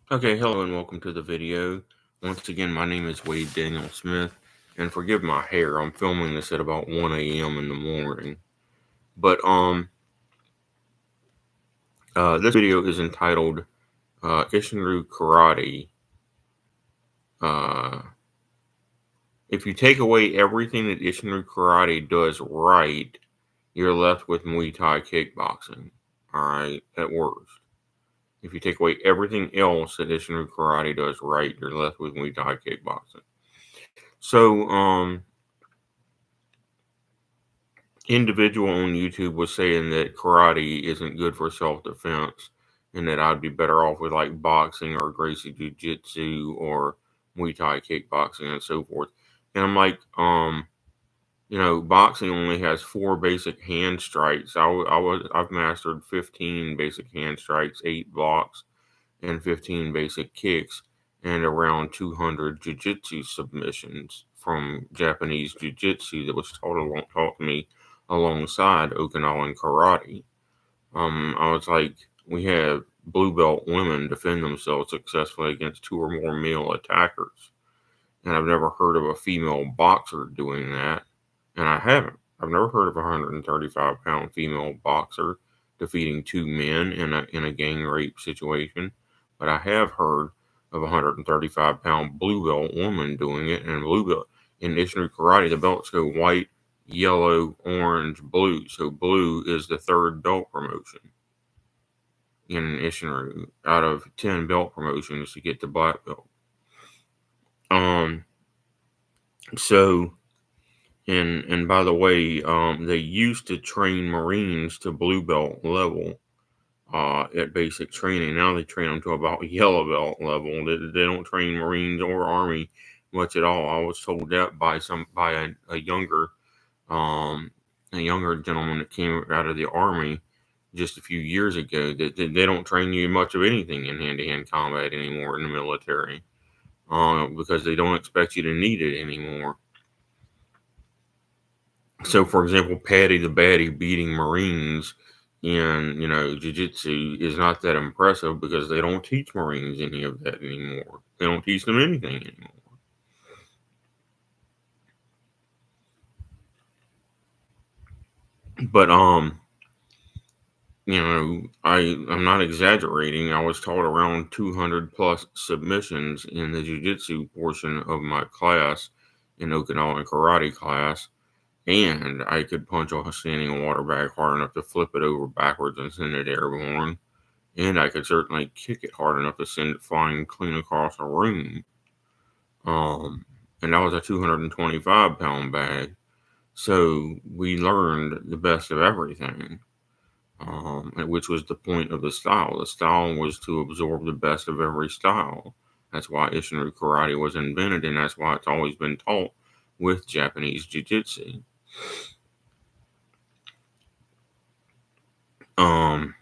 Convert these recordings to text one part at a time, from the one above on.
Okay, hello and welcome to the video. Once again, my name is Wade Daniel Smith, and forgive my hair. I'm filming this at about 1 a.m. in the morning. But this video is entitled Isshinryu Karate. Uh, if you take away everything that Isshinryu Karate does right, you're left with Muay Thai kickboxing. All right, at worst. If you take away everything else that Isshinryu Karate does right, you're left with Muay Thai kickboxing. So, individual on YouTube was saying that karate isn't good for self defense and that I'd be better off with like boxing or Gracie Jiu Jitsu or Muay Thai kickboxing and so forth. And I'm like, boxing only has four basic hand strikes. I've mastered 15 basic hand strikes, 8 blocks, and 15 basic kicks, and around 200 jiu-jitsu submissions from Japanese jiu-jitsu that was taught to me alongside Okinawan karate. I was like, we have blue belt women defend themselves successfully against two or more male attackers, and I've never heard of a female boxer doing that, and I haven't. I've never heard of a 135-pound female boxer defeating two men in a gang rape situation, but I have heard of a 135-pound blue belt woman doing it. And blue belt in Isshinryu Karate, the belts go white, yellow, orange, blue. So blue is the third belt promotion in Isshinryu out of 10 belt promotions to get the black belt. Um. So and by the way, they used to train Marines to blue belt level at basic training. Now they train them to about yellow belt level. They don't train Marines or Army much at all. I was told that by um, a younger gentleman that came out of the Army just a few years ago that they don't train you much of anything in hand to hand combat anymore in the military because they don't expect you to need it anymore. So, for example, Patty the Batty beating Marines in jiu-jitsu is not that impressive because they don't teach Marines any of that anymore. They don't teach them anything anymore. But I'm not exaggerating. I was taught around 200 plus submissions in the jiu-jitsu portion of my class in Okinawan karate class, and I could punch a standing water bag hard enough to flip it over backwards and send it airborne. And I could certainly kick it hard enough to send it flying clean across a room. And that was a 225-pound bag. So we learned the best of everything, which was the point of the style. The style was to absorb the best of every style. That's why Isshinryu Karate was invented, and that's why it's always been taught with Japanese Jiu Jitsu. Um,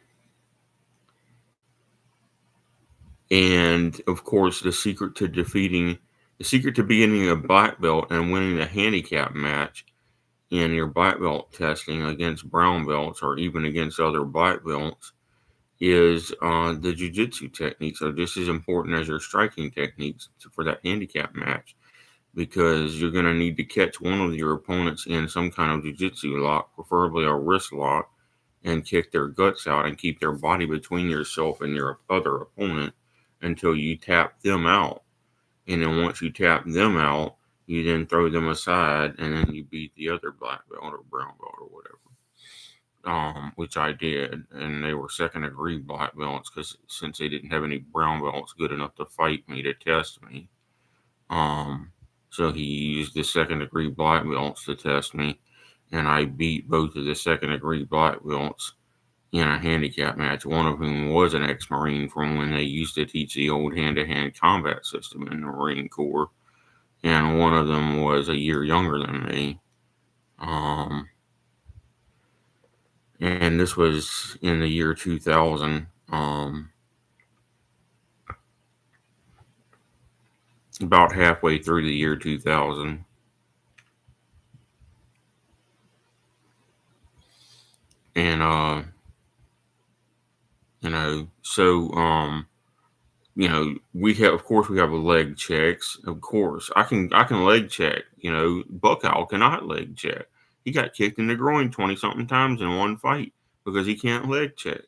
And of course, the secret to being a black belt and winning the handicap match in your black belt testing against brown belts or even against other black belts is the jujitsu techniques are just as important as your striking techniques for that handicap match because you're going to need to catch one of your opponents in some kind of jujitsu lock, preferably a wrist lock, and kick their guts out and keep their body between yourself and your other opponent until you tap them out. And then once you tap them out, you then throw them aside and then you beat the other black belt or brown belt or whatever. Which I did, and they were second degree black belts because since they didn't have any brown belts good enough to fight me to test me, um, so he used the second degree black belts to test me, and I beat both of the second degree black belts in a handicap match, one of whom was an ex Marine from when they used to teach the old hand to hand combat system in the Marine Corps, and one of them was a year younger than me. Um, and this was in the year 2000, about halfway through the year 2000. And, so of course, we have leg checks. Of course, I can leg check. Buckhowl cannot leg check. He got kicked in the groin 20 something times in one fight because he can't leg check.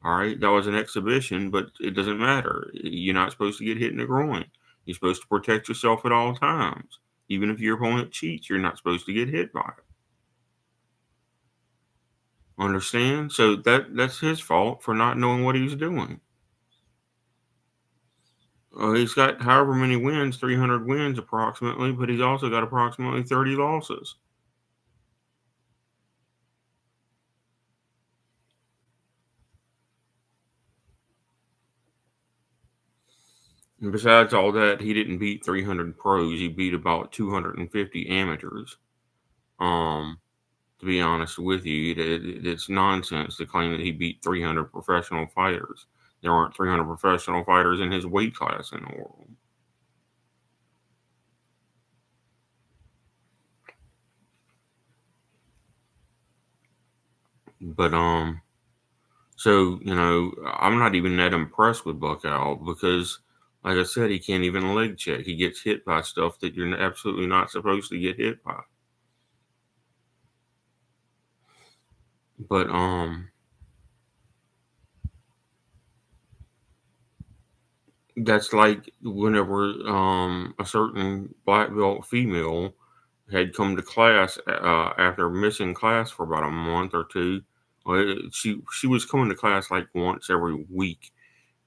All right, that was an exhibition, but it doesn't matter. You're not supposed to get hit in the groin. You're supposed to protect yourself at all times. Even if your opponent cheats, you're not supposed to get hit by it. Understand? So that's his fault for not knowing what he was doing. He's got however many wins, 300 wins approximately, but he's also got approximately 30 losses. And besides all that, he didn't beat 300 pros. He beat about 250 amateurs. Um, to be honest with you, it's nonsense to claim that he beat 300 professional fighters. There aren't 300 professional fighters in his weight class in the world. But so I'm not even that impressed with Buckhowl because, like I said, he can't even leg check. He gets hit by stuff that you're absolutely not supposed to get hit by. But that's like whenever a certain black belt female had come to class after missing class for about a month or two. Well, she was coming to class like once every week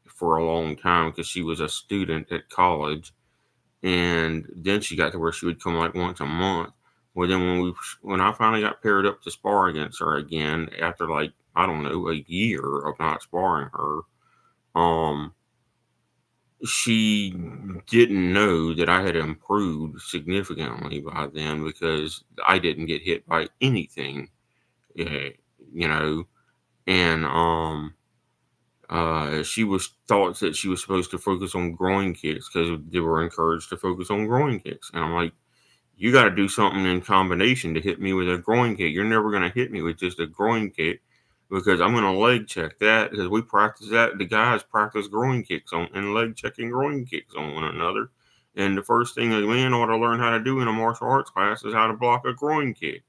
for a long time because she was a student at college, and then she got to where she would come like once a month. Well, then when I finally got paired up to spar against her again after like I don't know a year of not sparring her, um, she didn't know that I had improved significantly by then because I didn't get hit by anything, eh, you know, and she was thought that she was supposed to focus on groin kicks because they were encouraged to focus on groin kicks, and I'm like, you got to do something in combination to hit me with a groin kick. You're never going to hit me with just a groin kick because I'm going to leg check that because we practice that. The guys practice groin kicks on and leg checking groin kicks on one another. And the first thing a man ought to learn how to do in a martial arts class is how to block a groin kick.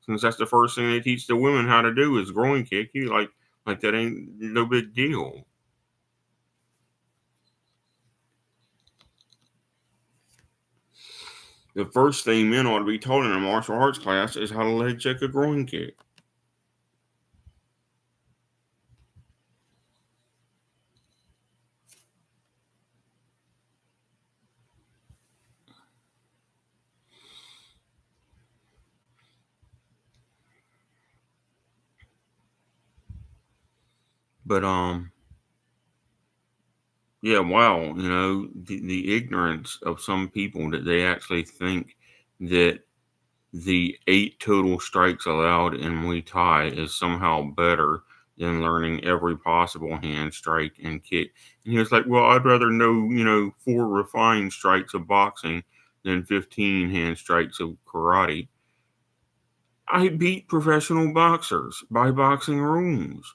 Since that's the first thing they teach the women how to do is groin kick you, like that ain't no big deal. The first thing men ought to be taught in a martial arts class is how to leg check a groin kick. But yeah, wow, the ignorance of some people that they actually think that the 8 total strikes allowed in Muay Thai is somehow better than learning every possible hand strike and kick. And he was like, well, I'd rather know, 4 refined strikes of boxing than 15 hand strikes of karate. I beat professional boxers by boxing rules.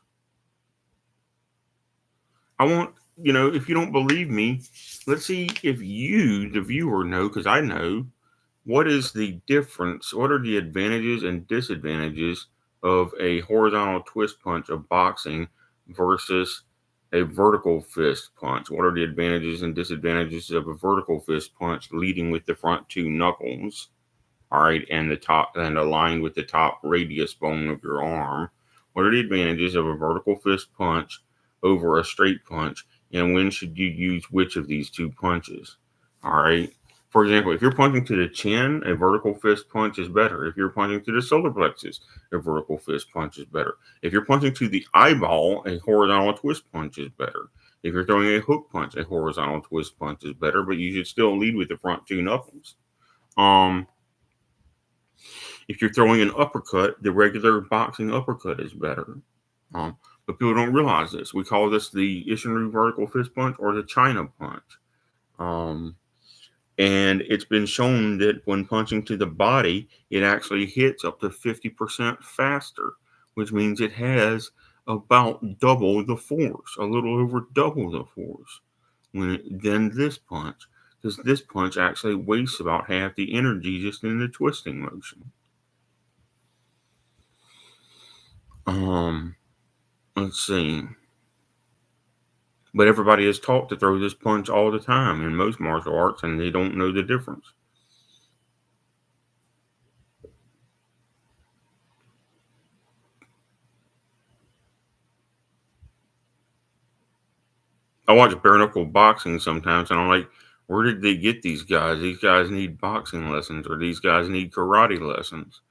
I want, if you don't believe me, let's see if you, the viewer, know, because I know, what is the difference? What are the advantages and disadvantages of a horizontal twist punch of boxing versus a vertical fist punch? What are the advantages and disadvantages of a vertical fist punch leading with the front 2 knuckles? All right, and the top and aligned with the top radius bone of your arm. What are the advantages of a vertical fist punch over a straight punch, and when should you use which of these 2 punches? All right. For example, if you're punching to the chin, a vertical fist punch is better. If you're punching to the solar plexus, a vertical fist punch is better. If you're punching to the eyeball, a horizontal twist punch is better. If you're throwing a hook punch, a horizontal twist punch is better, but you should still lead with the front 2 knuckles. Um, if you're throwing an uppercut, the regular boxing uppercut is better. Um, but people don't realize this. We call this the Isshinryu vertical fist punch or the China punch. Um, and it's been shown that when punching to the body, it actually hits up to 50% faster, which means it has about double the force, a little over double the force than this punch, because this punch actually wastes about half the energy just in the twisting motion. Um, let's see. But everybody is taught to throw this punch all the time in most martial arts, and they don't know the difference. I watch bare knuckle boxing sometimes, and I'm like, where did they get these guys? These guys need boxing lessons, or these guys need karate lessons.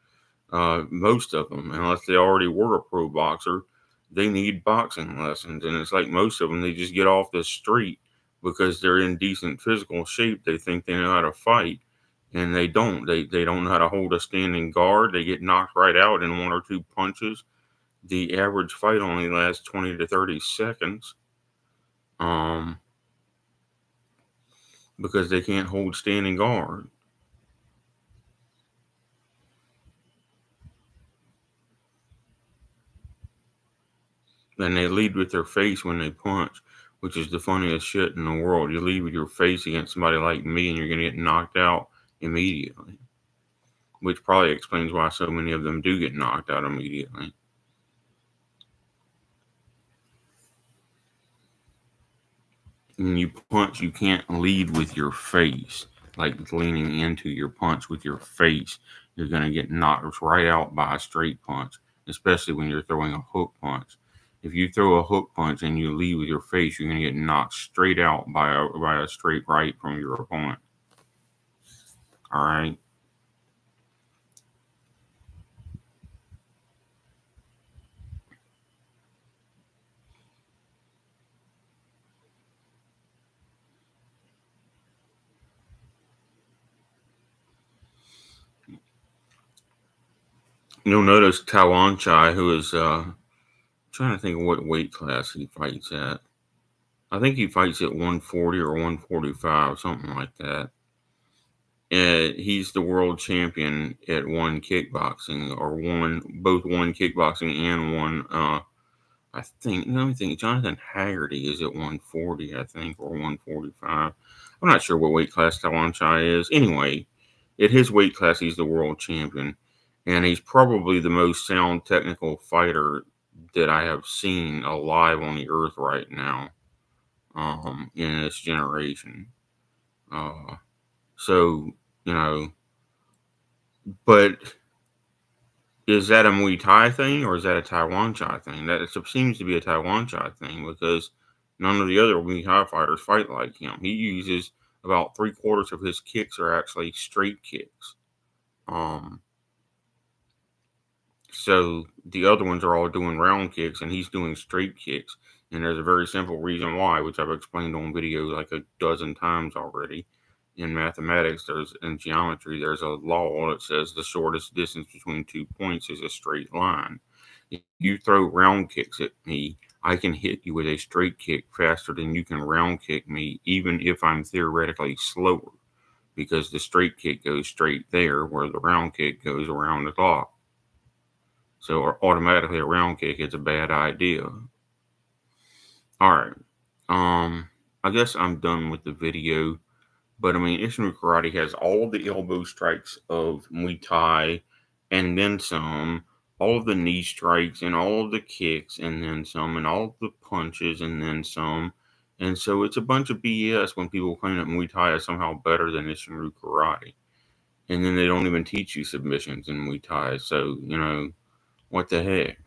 Most of them, unless they already were a pro boxer, they need boxing lessons. And it's like most of them, they just get off the street because they're in decent physical shape. They think they know how to fight, and they don't. They don't know how to hold a standing guard. They get knocked right out in one or two punches. The average fight only lasts 20 to 30 seconds. Um, because they can't hold standing guard. And they lead with their face when they punch, which is the funniest shit in the world. You lead with your face against somebody like me, and you're going to get knocked out immediately, which probably explains why so many of them do get knocked out immediately. When you punch, you can't lead with your face, like leaning into your punch with your face. You're going to get knocked right out by a straight punch, especially when you're throwing a hook punch. If you throw a hook punch and you lead with your face, you're going to get knocked straight out by a straight right from your opponent. All right. You'll notice Tawan Chai, who is trying to think of what weight class he fights at. I think he fights at 140 or 145, something like that. And he's the world champion at one kickboxing, or both one kickboxing and one. I think. Let me think. Jonathan Haggerty is at 140, I think, or 145. I'm not sure what weight class Tawan Chai is. Anyway, at his weight class, he's the world champion, and he's probably the most sound technical fighter that I have seen alive on the earth right now, in this generation. Uh, so you know, but is that a Muay Thai thing or is that a Taiwan Chai thing? That seems to be a Taiwan Chai thing because none of the other Muay Thai fighters fight like him. He uses about 3/4 of his kicks are actually straight kicks. Um, so the other ones are all doing round kicks and he's doing straight kicks. And there's a very simple reason why, which I've explained on video like a dozen times already. In mathematics, in geometry, there's a law that says the shortest distance between 2 points is a straight line. If you throw round kicks at me, I can hit you with a straight kick faster than you can round kick me, even if I'm theoretically slower, because the straight kick goes straight there, where the round kick goes around the clock. So automatically a round kick is a bad idea. All right. I guess I'm done with the video. But I mean, Isshinryu Karate has all the elbow strikes of Muay Thai and then some, all of the knee strikes and all of the kicks and then some, and all of the punches and then some. And so it's a bunch of BS when people claim that Muay Thai is somehow better than Isshinryu Karate. And then they don't even teach you submissions in Muay Thai. So, what the heck?